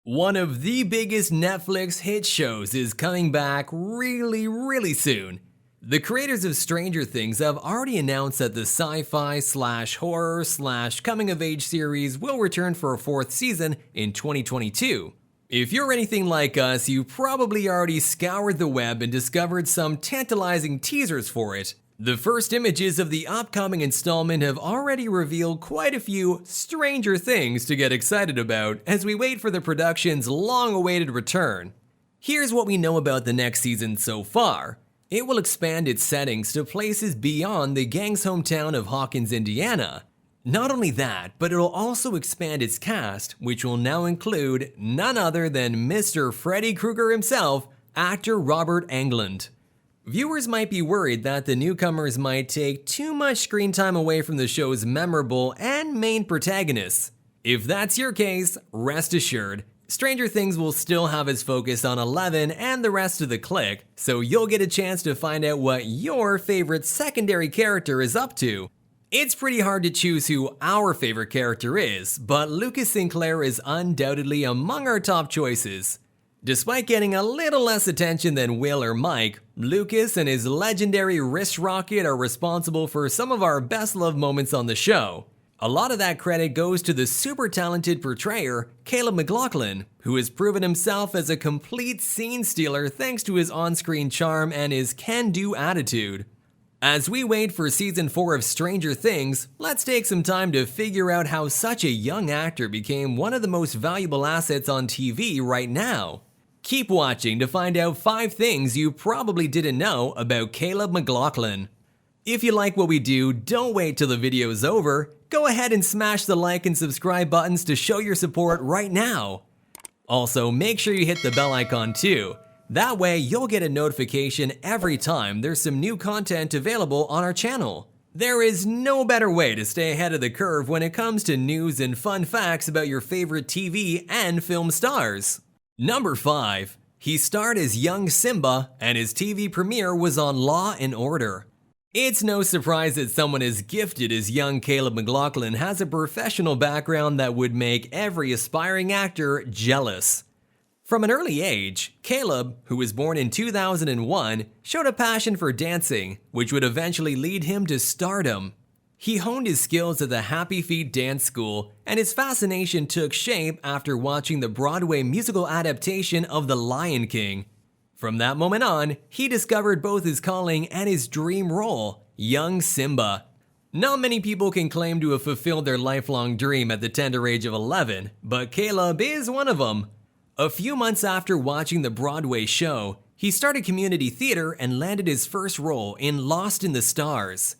One of the biggest Netflix hit shows is coming back really soon. The creators of Stranger Things have already announced that the sci-fi slash horror slash coming of age series will return for a fourth season in 2022. If you're anything like us, you probably already scoured the web and discovered some tantalizing teasers for it. The first images of the upcoming installment have already revealed quite a few Stranger Things to get excited about as we wait for the production's long-awaited return. Here's what we know about the next season so far. It will expand its settings to places beyond the gang's hometown of Hawkins, Indiana. Not only that, but it'll also expand its cast, which will now include none other than Mr. Freddy Krueger himself, actor Robert Englund. Viewers might be worried that the newcomers might take too much screen time away from the show's memorable and main protagonists. If that's your case, rest assured, Stranger Things will still have its focus on Eleven and the rest of the clique, so you'll get a chance to find out what your favorite secondary character is up to. It's pretty hard to choose who our favorite character is, but Lucas Sinclair is undoubtedly among our top choices. Despite getting a little less attention than Will or Mike, Lucas and his legendary wrist rocket are responsible for some of our best-loved moments on the show. A lot of that credit goes to the super talented portrayer, Caleb McLaughlin, who has proven himself as a complete scene stealer thanks to his on-screen charm and his can-do attitude. As we wait for season 4 of Stranger Things, let's take some time to figure out how such a young actor became one of the most valuable assets on TV right now. Keep watching to find out 5 things you probably didn't know about Caleb McLaughlin. If you like what we do, don't wait till the video is over. Go ahead and smash the like and subscribe buttons to show your support right now. Also, make sure you hit the bell icon too. That way, you'll get a notification every time there's some new content available on our channel. There is no better way to stay ahead of the curve when it comes to news and fun facts about your favorite TV and film stars. Number 5. He starred as Young Simba, and his TV premiere was on Law & Order. It's no surprise that someone as gifted as young Caleb McLaughlin has a professional background that would make every aspiring actor jealous. From an early age, Caleb, who was born in 2001, showed a passion for dancing, which would eventually lead him to stardom. He honed his skills at the Happy Feet Dance School, and his fascination took shape after watching the Broadway musical adaptation of The Lion King. From that moment on, he discovered both his calling and his dream role, Young Simba. Not many people can claim to have fulfilled their lifelong dream at the tender age of 11, but Caleb is one of them. A few months after watching the Broadway show, he started community theater and landed his first role in Lost in the Stars.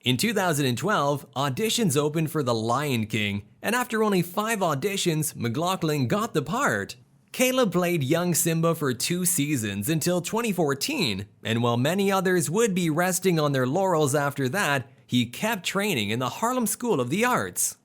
In 2012, auditions opened for The Lion King, and after only 5 auditions, McLaughlin got the part. Caleb played young Simba for 2 seasons until 2014, and while many others would be resting on their laurels after that, he kept training in the Harlem School of the Arts.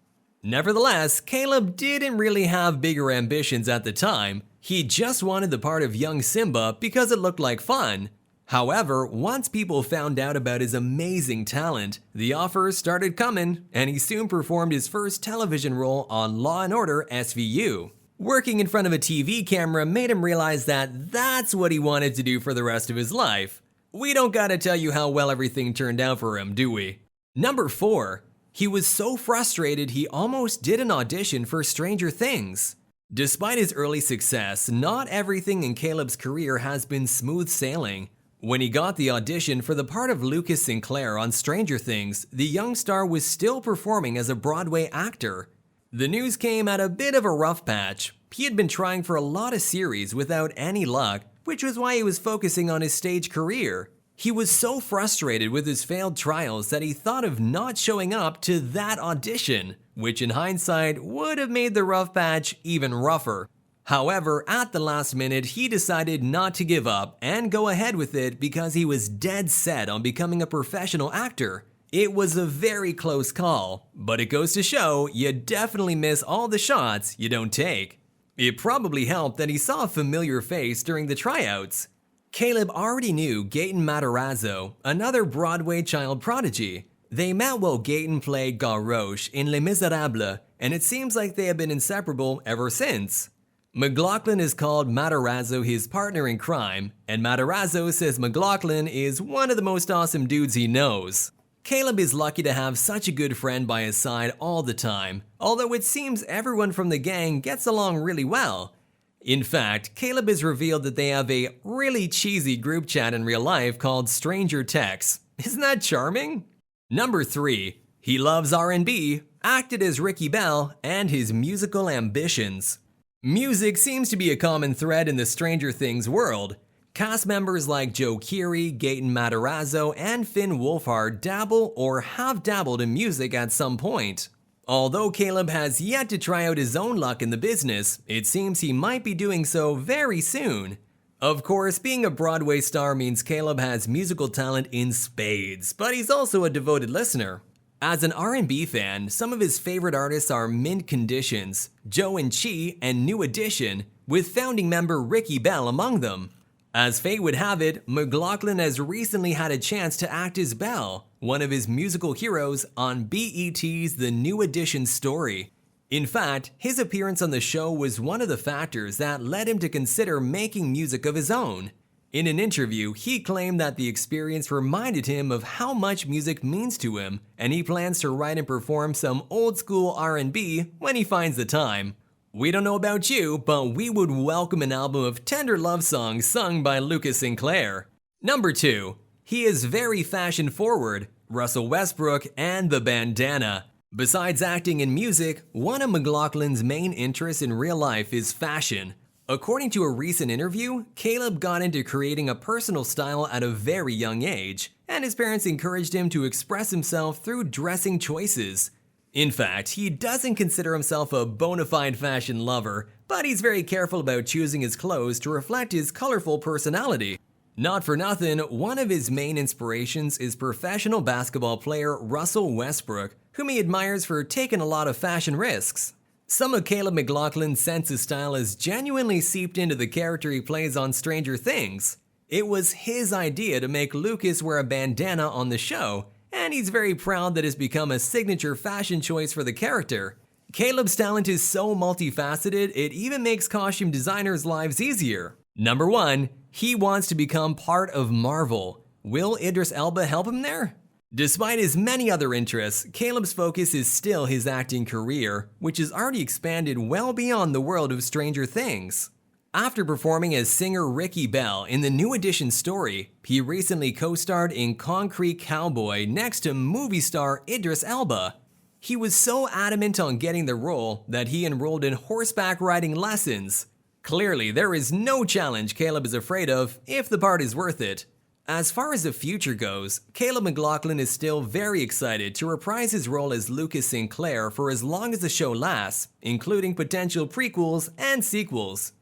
Nevertheless, Caleb didn't really have bigger ambitions at the time. He just wanted the part of young Simba because it looked like fun. However, once people found out about his amazing talent, the offers started coming, and he soon performed his first television role on Law & Order SVU. Working in front of a TV camera made him realize that that's what he wanted to do for the rest of his life. We don't gotta tell you how well everything turned out for him, do we? Number 4. He was so frustrated he almost did an audition for Stranger Things. Despite his early success, not everything in Caleb's career has been smooth sailing. When he got the audition for the part of Lucas Sinclair on Stranger Things, the young star was still performing as a Broadway actor. The news came at a bit of a rough patch. He had been trying for a lot of series without any luck, which was why he was focusing on his stage career. He was so frustrated with his failed trials that he thought of not showing up to that audition, which in hindsight would have made the rough patch even rougher. However, at the last minute, he decided not to give up and go ahead with it because he was dead set on becoming a professional actor. It was a very close call, but it goes to show you definitely miss all the shots you don't take. It probably helped that he saw a familiar face during the tryouts. Caleb already knew Gaten Matarazzo, another Broadway child prodigy. They met while Gaten played Gavroche in Les Miserables, and it seems like they have been inseparable ever since. McLaughlin has called Matarazzo his partner in crime, and Matarazzo says McLaughlin is one of the most awesome dudes he knows. Caleb is lucky to have such a good friend by his side all the time, although it seems everyone from the gang gets along really well. In fact, Caleb has revealed that they have a really cheesy group chat in real life called Stranger Texts. Isn't that charming? Number 3. He loves R&B, acted as Ricky Bell, and his musical ambitions. Music seems to be a common thread in the Stranger Things world. Cast members like Joe Keery, Gaten Matarazzo, and Finn Wolfhard dabble or have dabbled in music at some point. Although Caleb has yet to try out his own luck in the business, it seems he might be doing so very soon. Of course, being a Broadway star means Caleb has musical talent in spades, but he's also a devoted listener. As an R&B fan, some of his favorite artists are Mint Conditions, Joe and Chi, and New Edition, with founding member Ricky Bell among them. As fate would have it, McLaughlin has recently had a chance to act as Belle, one of his musical heroes, on BET's The New Edition story. In fact, his appearance on the show was one of the factors that led him to consider making music of his own. In an interview, he claimed that the experience reminded him of how much music means to him, and he plans to write and perform some old-school R&B when he finds the time. We don't know about you, but we would welcome an album of tender love songs sung by Lucas Sinclair. Number 2. He is very fashion-forward, Russell Westbrook and the bandana. Besides acting and music, one of McLaughlin's main interests in real life is fashion. According to a recent interview, Caleb got into creating a personal style at a very young age, and his parents encouraged him to express himself through dressing choices. In fact, he doesn't consider himself a bona fide fashion lover, but he's very careful about choosing his clothes to reflect his colorful personality. Not for nothing, one of his main inspirations is professional basketball player Russell Westbrook, whom he admires for taking a lot of fashion risks. Some of Caleb McLaughlin's sense of style has genuinely seeped into the character he plays on Stranger Things. It was his idea to make Lucas wear a bandana on the show, and he's very proud that it's become a signature fashion choice for the character. Caleb's talent is so multifaceted, it even makes costume designers' lives easier. Number 1. He wants to become part of Marvel. Will Idris Elba help him there? Despite his many other interests, Caleb's focus is still his acting career, which has already expanded well beyond the world of Stranger Things. After performing as singer Ricky Bell in the New Edition story, he recently co-starred in Concrete Cowboy next to movie star Idris Elba. He was so adamant on getting the role that he enrolled in horseback riding lessons. Clearly, there is no challenge Caleb is afraid of if the part is worth it. As far as the future goes, Caleb McLaughlin is still very excited to reprise his role as Lucas Sinclair for as long as the show lasts, including potential prequels and sequels.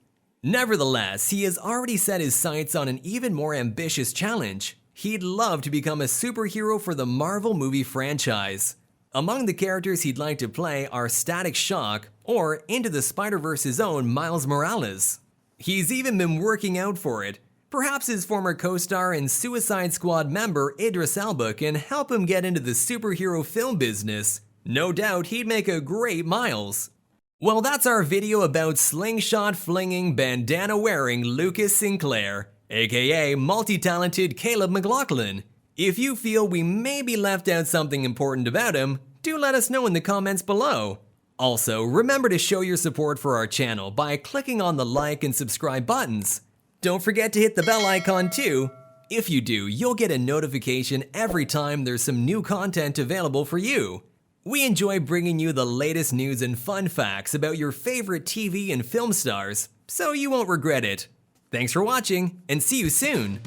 Nevertheless, he has already set his sights on an even more ambitious challenge. He'd love to become a superhero for the Marvel movie franchise. Among the characters he'd like to play are Static Shock or Into the Spider-Verse's own Miles Morales. He's even been working out for it. Perhaps his former co-star and Suicide Squad member Idris Elba can help him get into the superhero film business. No doubt he'd make a great Miles. Well, that's our video about slingshot flinging, bandana wearing Lucas Sinclair, aka multi-talented Caleb McLaughlin. If you feel we maybe left out something important about him, do let us know in the comments below. Also, remember to show your support for our channel by clicking on the like and subscribe buttons. Don't forget to hit the bell icon too. If you do, you'll get a notification every time there's some new content available for you. We enjoy bringing you the latest news and fun facts about your favorite TV and film stars, so you won't regret it. Thanks for watching, and see you soon!